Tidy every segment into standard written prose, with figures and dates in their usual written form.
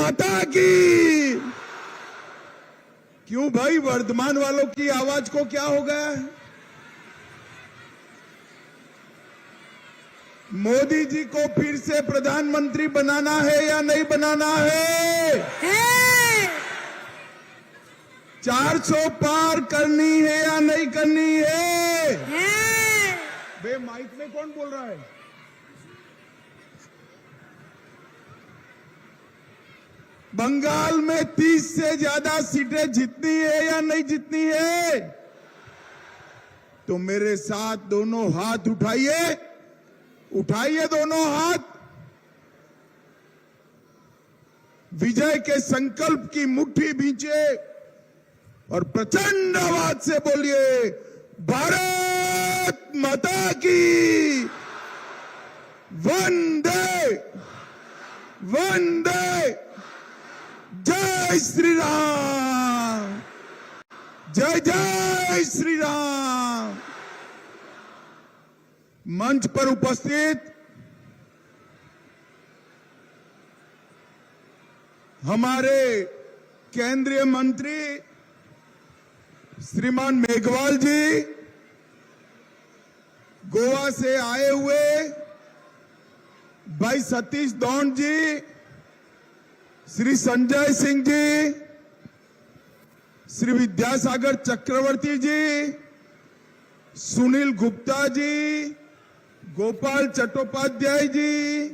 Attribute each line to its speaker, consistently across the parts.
Speaker 1: माता की। क्यों भाई, वर्धमान वालों की आवाज को क्या हो गया है? मोदी जी को फिर से प्रधानमंत्री बनाना है या नहीं बनाना है? 400 पार करनी है या नहीं करनी है? बे माइक में कौन बोल रहा है? बंगाल में 30 से ज्यादा सीटें जीतनी है या नहीं जीतनी है? तो मेरे साथ दोनों हाथ उठाइए, उठाइए दोनों हाथ। विजय के संकल्प की मुट्ठी भींचे और प्रचंड आवाज से बोलिए, भारत माता की। वंदे वंदे, जय श्री राम, जय जय श्री राम। मंच पर उपस्थित हमारे केंद्रीय मंत्री श्रीमान मेघवाल जी, गोवा से आए हुए भाई सतीश दौंड जी, श्री संजय सिंह जी, श्री विद्यासागर चक्रवर्ती जी, सुनील गुप्ता जी, गोपाल चट्टोपाध्याय जी,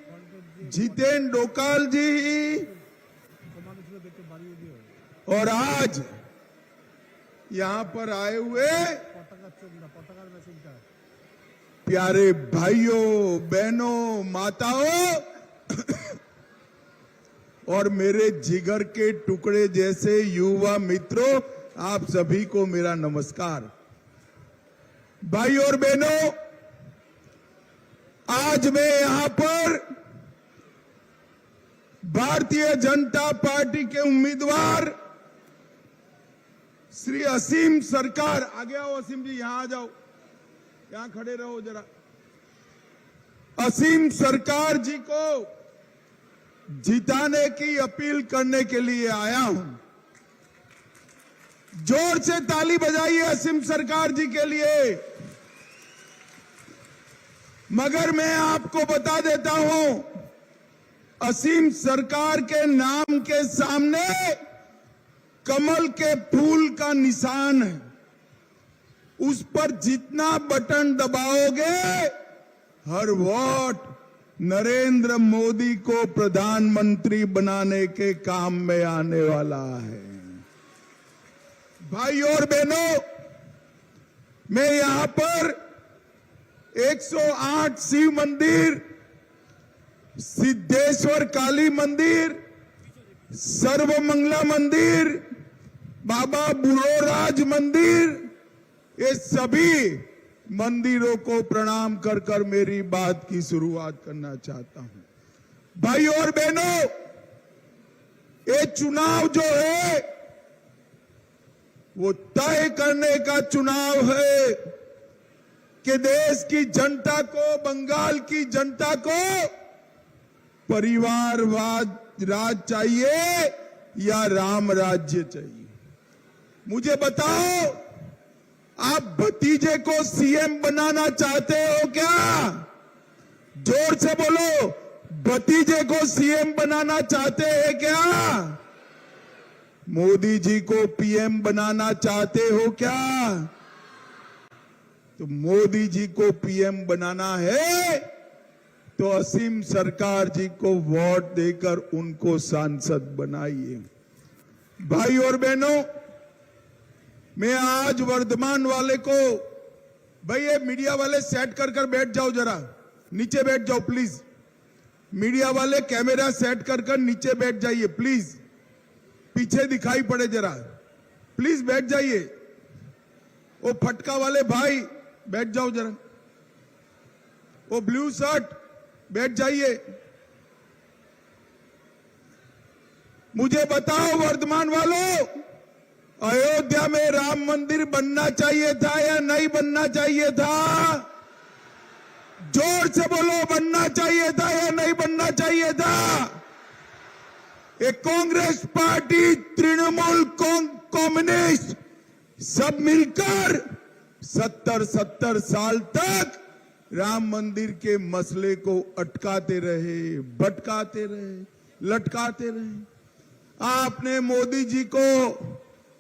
Speaker 1: जितेन डोकाल जी, और आज यहां पर आए हुए प्यारे भाइयों बहनों माताओं और मेरे जिगर के टुकड़े जैसे युवा मित्रों, आप सभी को मेरा नमस्कार। भाई और बहनों, आज मैं यहां पर भारतीय जनता पार्टी के उम्मीदवार श्री असीम सरकार, आगे आओ असीम जी, यहां आ जाओ, यहां खड़े रहो जरा। असीम सरकार जी को जिताने की अपील करने के लिए आया हूं। जोर से ताली बजाइए असीम सरकार जी के लिए। मगर मैं आपको बता देता हूं, असीम सरकार के नाम के सामने कमल के फूल का निशान है। उस पर जितना बटन दबाओगे, हर वोट नरेंद्र मोदी को प्रधानमंत्री बनाने के काम में आने वाला है। भाई और बहनों, मैं यहां पर 108 शिव मंदिर, सिद्धेश्वर काली मंदिर, सर्वमंगला मंदिर, बाबा बुरोराज मंदिर, ये सभी मंदिरों को प्रणाम कर कर मेरी बात की शुरुआत करना चाहता हूं। भाई और बहनों, ये चुनाव जो है वो तय करने का चुनाव है कि देश की जनता को, बंगाल की जनता को परिवारवाद राज चाहिए या राम राज्य चाहिए। मुझे बताओ, आप भतीजे को सीएम बनाना चाहते हो क्या? जोर से बोलो, भतीजे को सीएम बनाना चाहते हैं क्या? मोदी जी को पीएम बनाना चाहते हो क्या? तो मोदी जी को पीएम बनाना है तो असीम सरकार जी को वोट देकर उनको सांसद बनाइए। भाई और बहनों, मैं आज वर्धमान वाले को, भाई ये मीडिया वाले सेट कर कर बैठ जाओ, जरा नीचे बैठ जाओ प्लीज। मीडिया वाले कैमरा सेट कर कर नीचे बैठ जाइए प्लीज, पीछे दिखाई पड़े जरा, प्लीज बैठ जाइए। वो फटका वाले भाई बैठ जाओ जरा, वो ब्लू शर्ट बैठ जाइए। मुझे बताओ वर्धमान वालों, अयोध्या में राम मंदिर बनना चाहिए था या नहीं बनना चाहिए था? जोर से बोलो, बनना चाहिए था या नहीं बनना चाहिए था? एक कांग्रेस पार्टी, तृणमूल कम्युनिस्ट सब मिलकर 70 साल तक राम मंदिर के मसले को अटकाते रहे, भटकाते रहे, लटकाते रहे। आपने मोदी जी को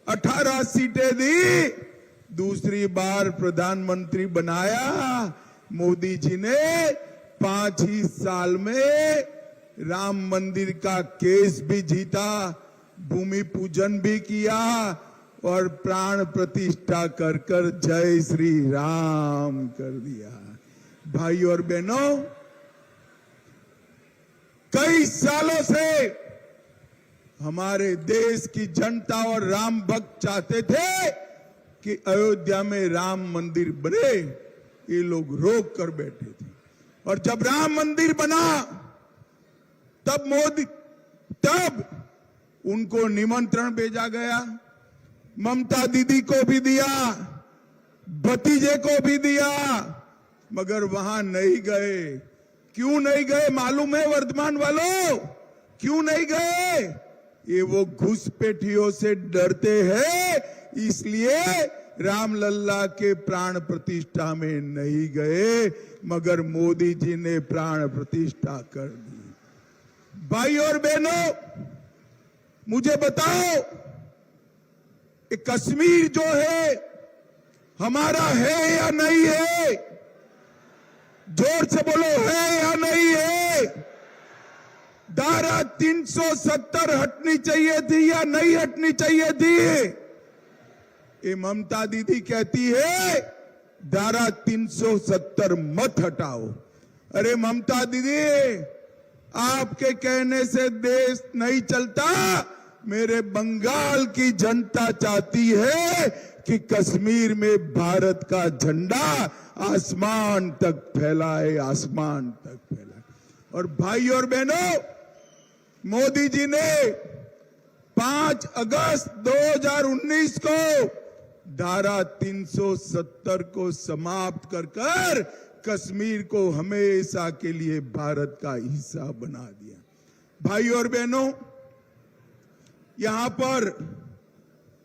Speaker 1: 18 सीटें दी, दूसरी बार प्रधानमंत्री बनाया। मोदी जी ने 5 ही साल में राम मंदिर का केस भी जीता, भूमि पूजन भी किया और प्राण प्रतिष्ठा कर कर जय श्री राम कर दिया। भाई और बहनों, कई सालों से हमारे देश की जनता और राम भक्त चाहते थे कि अयोध्या में राम मंदिर बने। ये लोग रोक कर बैठे थे और जब राम मंदिर बना तब उनको निमंत्रण भेजा गया। ममता दीदी को भी दिया, भतीजे को भी दिया, मगर वहां नहीं गए। क्यों नहीं गए मालूम है वर्धमान वालों? क्यों नहीं गए? ये वो घुसपैठियों से डरते हैं, इसलिए रामलल्ला के प्राण प्रतिष्ठा में नहीं गए, मगर मोदी जी ने प्राण प्रतिष्ठा कर दी। भाई और बहनों, मुझे बताओ, कश्मीर जो है हमारा है या नहीं है? जोर से बोलो, है या नहीं है? धारा 370 हटनी चाहिए थी या नहीं हटनी चाहिए थी? ये ममता दीदी कहती है धारा 370 मत हटाओ। अरे ममता दीदी, आपके कहने से देश नहीं चलता। मेरे बंगाल की जनता चाहती है कि कश्मीर में भारत का झंडा आसमान तक फैलाए, आसमान तक फैलाए। और भाई और बहनों, मोदी जी ने 5 अगस्त 2019 को धारा 370 को समाप्त कर कश्मीर को हमेशा के लिए भारत का हिस्सा बना दिया। भाई और बहनों, यहां पर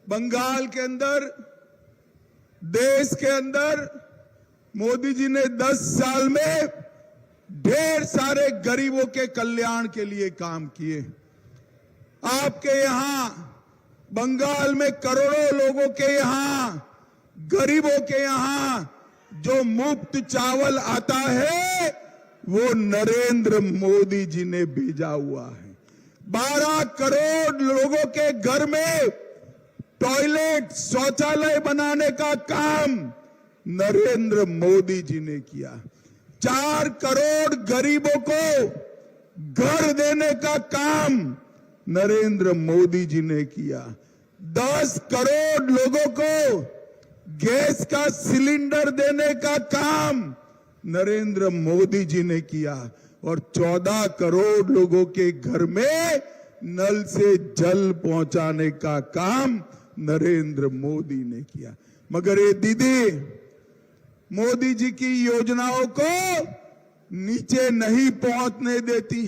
Speaker 1: बंगाल के अंदर, देश के अंदर मोदी जी ने 10 साल में ढेर सारे गरीबों के कल्याण के लिए काम किए। आपके यहां बंगाल में करोड़ों लोगों के यहां, गरीबों के यहां जो मुफ्त चावल आता है वो नरेंद्र मोदी जी ने भेजा हुआ है। 12 करोड़ लोगों के घर में टॉयलेट, शौचालय बनाने का काम नरेंद्र मोदी जी ने किया। 4 करोड़ गरीबों को घर देने का काम नरेंद्र मोदी जी ने किया। 10 करोड़ लोगों को गैस का सिलेंडर देने का काम नरेंद्र मोदी जी ने किया और 14 करोड़ लोगों के घर में नल से जल पहुंचाने का काम नरेंद्र मोदी ने किया। मगर ये दीदी मोदी जी की योजनाओं को नीचे नहीं पहुंचने देती।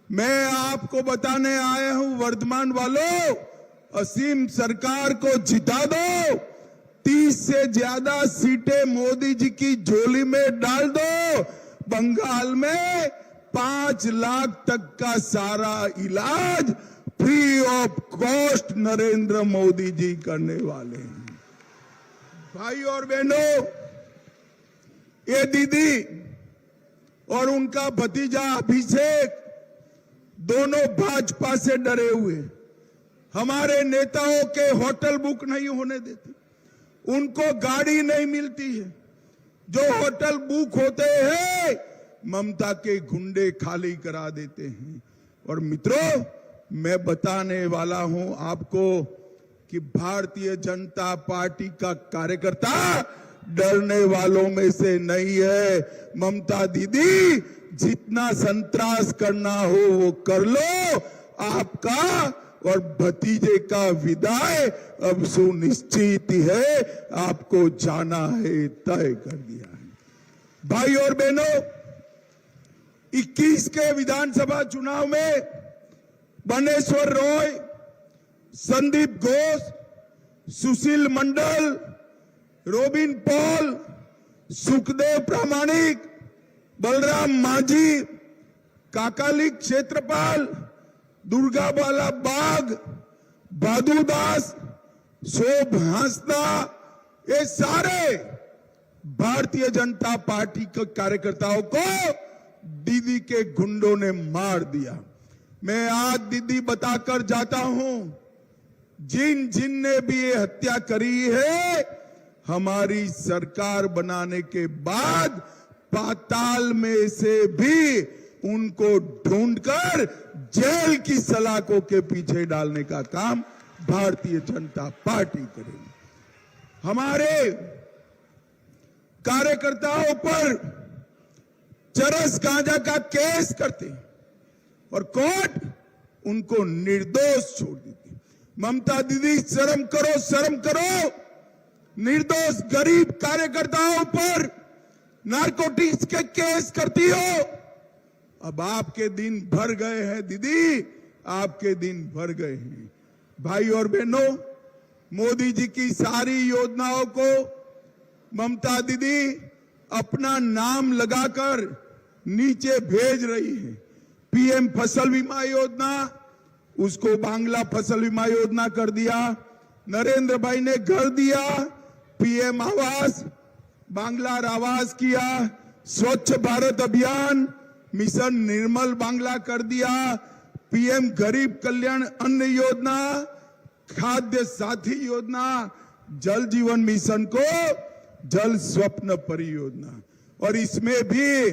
Speaker 1: मैं आपको बताने आया हूं, वर्धमान वालों, असीम सरकार को जिता दो, 30 से ज्यादा सीटें मोदी जी की झोली में डाल दो। बंगाल में 5 लाख तक का सारा इलाज free of cost Narendra Modi ji करने वाले हैं। भाई और बहनों, ये दीदी और उनका भतीजा अभिषेक दोनों भाजपा से डरे हुए, हमारे नेताओं के होटल बुक नहीं होने देते, उनको गाड़ी नहीं मिलती है। जो होटल बुक होते हैं ममता के गुंडे खाली करा देते हैं। और मित्रों, मैं बताने वाला हूं आपको कि भारतीय जनता पार्टी का कार्यकर्ता डरने वालों में से नहीं है। ममता दीदी, जितना संतरास करना हो वो कर लो, आपका और भतीजे का विदाई अब सुनिश्चित है, आपको जाना है, तय कर दिया है। भाई और बहनों, 21 के विधानसभा चुनाव में बनेश्वर रॉय, संदीप घोष, सुशील मंडल, रोबिन पॉल, सुखदेव प्रामाणिक, बलराम माझी, काकाली क्षेत्रपाल, दुर्गाबाला बाग, भादु दास, शोभ हांसदा, ये सारे भारतीय जनता पार्टी के कार्यकर्ताओं को दीदी के गुंडों ने मार दिया। मैं आज दीदी बताकर जाता हूं, जिन जिन ने भी ये हत्या करी है, हमारी सरकार बनाने के बाद पाताल में से भी उनको ढूंढकर जेल की सलाखों के पीछे डालने का काम भारतीय जनता पार्टी करेगी। हमारे कार्यकर्ताओं पर चरस गांजा का केस करते और कोर्ट उनको निर्दोष छोड़ देती। ममता दीदी शर्म करो, शर्म करो। निर्दोष गरीब कार्यकर्ताओं पर नारकोटिक्स के केस करती हो। अब आपके दिन भर गए हैं दीदी, आपके दिन भर गए हैं। भाई और बहनों, मोदी जी की सारी योजनाओं को ममता दीदी अपना नाम लगाकर नीचे भेज रही है। पीएम फसल बीमा योजना, उसको बांग्ला फसल बीमा योजना कर दिया। नरेंद्र भाई ने घर दिया, पीएम आवास, बांग्ला आवास किया। स्वच्छ भारत अभियान, मिशन निर्मल बांग्ला कर दिया। पीएम गरीब कल्याण अन्न योजना, खाद्य साथी योजना, जल जीवन मिशन को जल स्वप्न परियोजना। और इसमें भी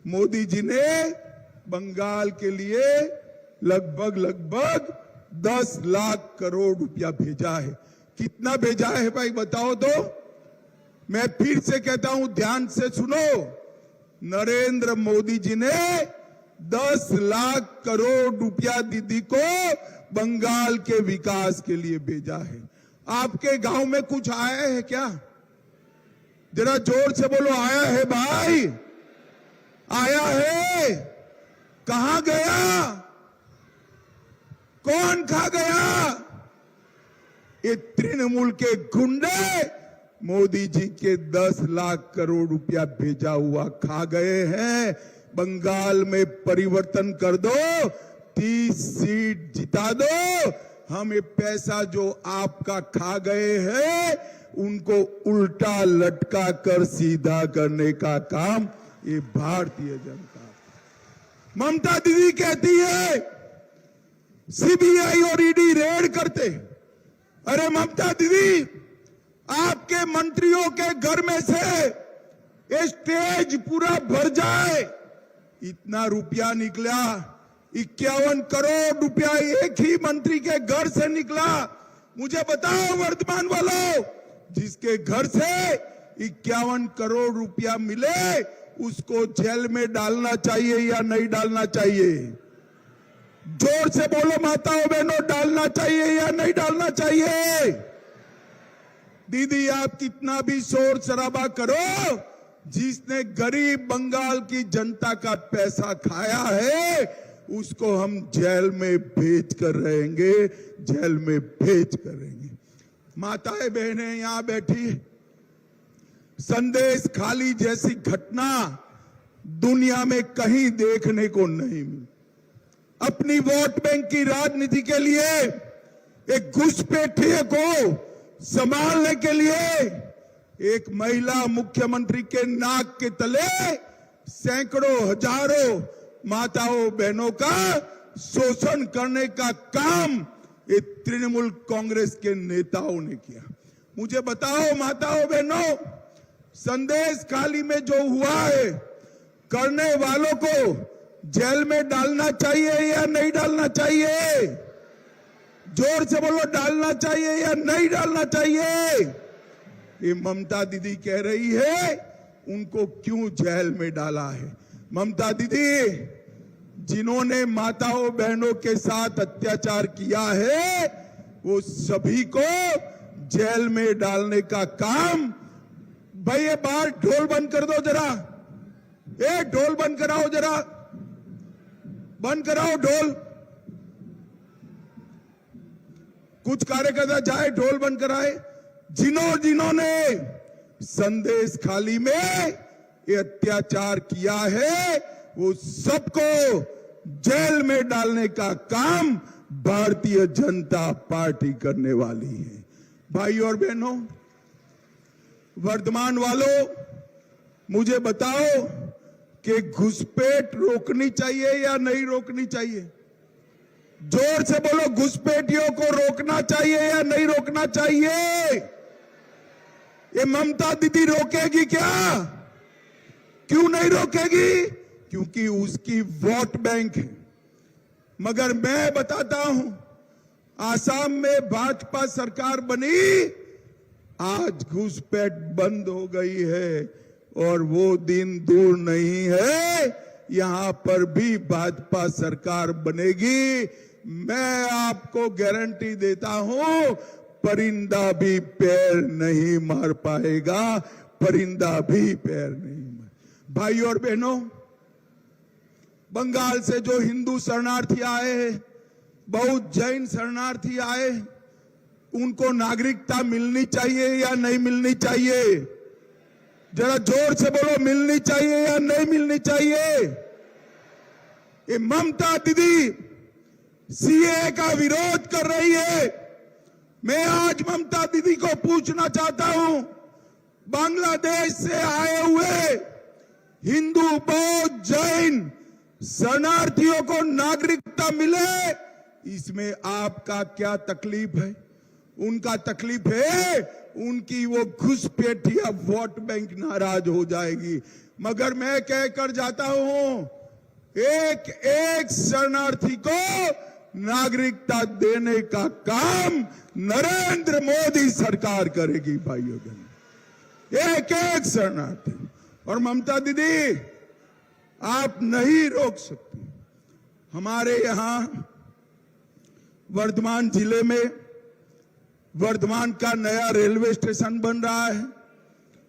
Speaker 1: मोदी जी ने बंगाल के लिए लगभग 10 लाख करोड़ रुपया भेजा है। कितना भेजा है भाई बताओ तो? मैं फिर से कहता हूं, ध्यान से सुनो। नरेंद्र मोदी जी ने 10 लाख करोड़ रुपया दीदी को बंगाल के विकास के लिए भेजा है। आपके गांव में कुछ आया है क्या? जरा जोर से बोलो, आया है भाई? आया है? कहां गया? कौन खा गया? ये तृणमूल के गुंडे मोदी जी के 10 लाख करोड़ रुपया भेजा हुआ खा गए हैं। बंगाल में परिवर्तन कर दो, 30 सीट जिता दो। हम ये पैसा जो आपका खा गए हैं, उनको उल्टा लटका कर सीधा करने का काम ये भारतीय जनता। ममता दीदी कहती है सीबीआई और ईडी रेड करते। अरे ममता दीदी, आपके मंत्रियों के घर में से स्टेज पूरा भर जाए, इतना रुपया निकला। 51 करोड़ रुपया एक ही मंत्री के घर से निकला। मुझे बताओ वर्तमान वालों, जिसके घर से 51 करोड़ रुपया मिले, उसको जेल में डालना चाहिए या नहीं डालना चाहिए? जोर से बोलो माताओं बहनों, डालना चाहिए या नहीं डालना चाहिए? दीदी, आप कितना भी शोर शराबा करो, जिसने गरीब बंगाल की जनता का पैसा खाया है, उसको हम जेल में भेज कर रहेंगे, जेल में भेज कर रहेंगे। माताएं बहनें यहां बैठी, संदेश खाली जैसी घटना दुनिया में कहीं देखने को नहीं मिली। अपनी वोट बैंक की राजनीति के लिए एक घुसपैठिए को संभालने के लिए एक महिला मुख्यमंत्री के नाक के तले सैकड़ों हजारों माताओं बहनों का शोषण करने का काम ये तृणमूल कांग्रेस के नेताओं ने किया। मुझे बताओ माताओं बहनों, संदेश खाली में जो हुआ है, करने वालों को जेल में डालना चाहिए या नहीं डालना चाहिए? जोर से बोलो, डालना चाहिए या नहीं डालना चाहिए? ये ममता दीदी कह रही है उनको क्यों जेल में डाला है। ममता दीदी, जिन्होंने माताओं बहनों के साथ अत्याचार किया है, वो सभी को जेल में डालने का काम। भाई ये बाहर ढोल बंद कर दो जरा, ये ढोल बंद कराओ जरा, बंद कराओ ढोल। कुछ कार्यकर्ता जाए ढोल बंद कराए, जिन्होंने संदेश खाली में ये अत्याचार किया है वो सबको जेल में डालने का काम भारतीय जनता पार्टी करने वाली है। भाई और बहनों, वर्धमान वालों, मुझे बताओ कि घुसपैठ रोकनी चाहिए या नहीं रोकनी चाहिए? जोर से बोलो, घुसपैठियों को रोकना चाहिए या नहीं रोकना चाहिए? ये ममता दीदी रोकेगी क्या? क्यों नहीं रोकेगी? क्योंकि उसकी वोट बैंक है। मगर मैं बताता हूं, आसाम में भाजपा सरकार बनी, आज घुसपैठ बंद हो गई है और वो दिन दूर नहीं है, यहां पर भी भाजपा सरकार बनेगी। मैं आपको गारंटी देता हूं, परिंदा भी पैर नहीं मार पाएगा, परिंदा भी पैर नहीं मार। भाई और बहनों, बंगाल से जो हिंदू शरणार्थी आए हैं, बहुत जैन शरणार्थी आए, उनको नागरिकता मिलनी चाहिए या नहीं मिलनी चाहिए? जरा जोर से बोलो, मिलनी चाहिए या नहीं मिलनी चाहिए? ये ममता दीदी सीए का विरोध कर रही है। मैं आज ममता दीदी को पूछना चाहता हूं, बांग्लादेश से आए हुए हिंदू, बौद्ध, जैन शरणार्थियों को नागरिकता मिले, इसमें आपका क्या तकलीफ है? उनका तकलीफ है उनकी वो घुसपैठिया वोट बैंक नाराज हो जाएगी। मगर मैं कहकर जाता हूं, एक एक शरणार्थी को नागरिकता देने का काम नरेंद्र मोदी सरकार करेगी। भाइयों बहनों, एक एक शरणार्थी। और ममता दीदी, आप नहीं रोक सकती। हमारे यहां वर्धमान जिले में वर्धमान का नया रेलवे स्टेशन बन रहा है।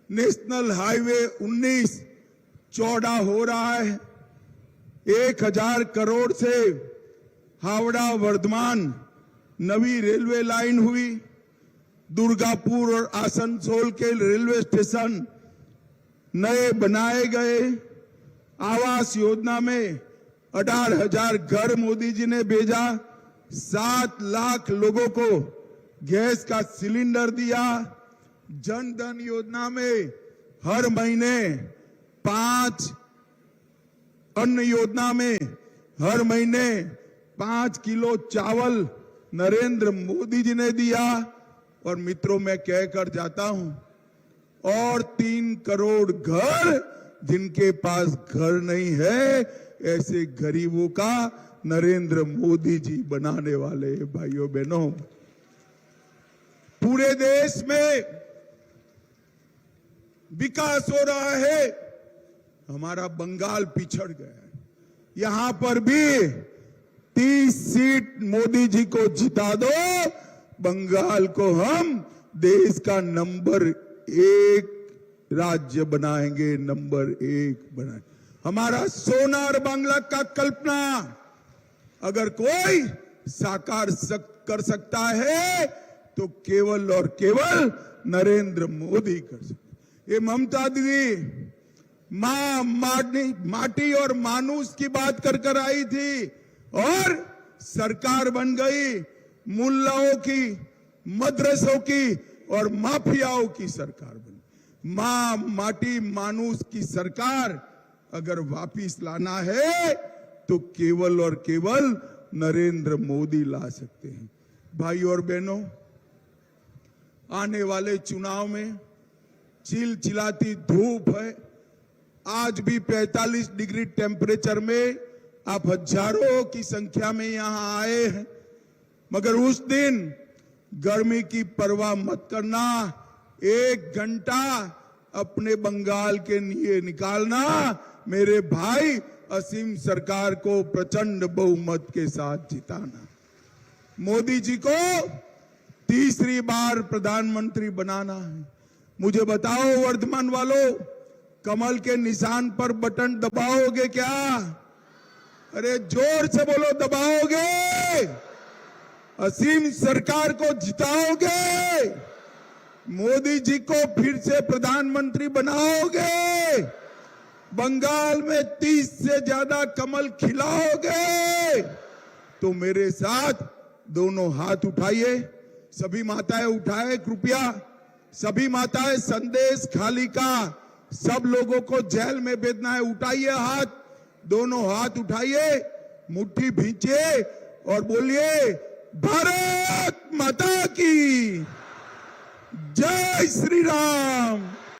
Speaker 1: नेशनल हाईवे 19 चौड़ा हो रहा है। 1000 करोड़ से हावड़ा वर्धमान नवी रेलवे लाइन हुई। दुर्गापुर और आसनसोल के रेलवे स्टेशन नए बनाए गए। आवास योजना में 18,000 घर मोदी जी ने भेजा। 7 लाख लोगों को गैस का सिलेंडर दिया। जन धन योजना में हर महीने 5, अन्न योजना में हर महीने 5 किलो चावल नरेंद्र मोदी जी ने दिया। और मित्रों, मैं कहकर जाता हूं, और 3 करोड़ घर जिनके पास घर नहीं है, ऐसे गरीबों का नरेंद्र मोदी जी बनाने वाले हैं। भाइयों बहनों, पूरे देश में विकास हो रहा है। हमारा बंगाल पिछड़ गया है। यहां पर भी 30 सीट मोदी जी को जिता दो, बंगाल को हम देश का नंबर 1 राज्य बनाएंगे, नंबर 1 बनाएंगे। हमारा सोनार बांग्ला का कल्पना अगर कोई साकार कर सकता है तो केवल और केवल नरेंद्र मोदी कर सकते। ये ममता दीदी माटी और मानुष की बात कर आई थी और सरकार बन गई मुल्लाओं की, मदरसों की और माफियाओं की सरकार बनी। माटी मानुष की सरकार अगर वापिस लाना है तो केवल और केवल नरेंद्र मोदी ला सकते हैं। भाई और बहनों, आने वाले चुनाव में चिलचिलाती धूप है। आज भी 45 डिग्री टेम्परेचर में आप हजारों की संख्या में यहां आए हैं। मगर उस दिन गर्मी की परवाह मत करना। 1 घंटा अपने बंगाल के लिए निकालना, मेरे भाई, असीम सरकार को प्रचंड बहुमत के साथ जिताना। मोदी जी को तीसरी बार प्रधानमंत्री बनाना है। मुझे बताओ वर्धमान वालों, कमल के निशान पर बटन दबाओगे क्या? अरे जोर से बोलो, दबाओगे? असीम सरकार को जिताओगे, मोदी जी को फिर से प्रधानमंत्री बनाओगे, बंगाल में 30 से ज्यादा कमल खिलाओगे, तो मेरे साथ दोनों हाथ उठाइए। सभी माताएं उठाए कृपया, सभी माताएं संदेश खाली का सब लोगों को जेल में भेजना है, उठाइए हाथ, दोनों हाथ उठाइए, मुट्ठी भींचिए और बोलिए भारत माता की जय श्री राम।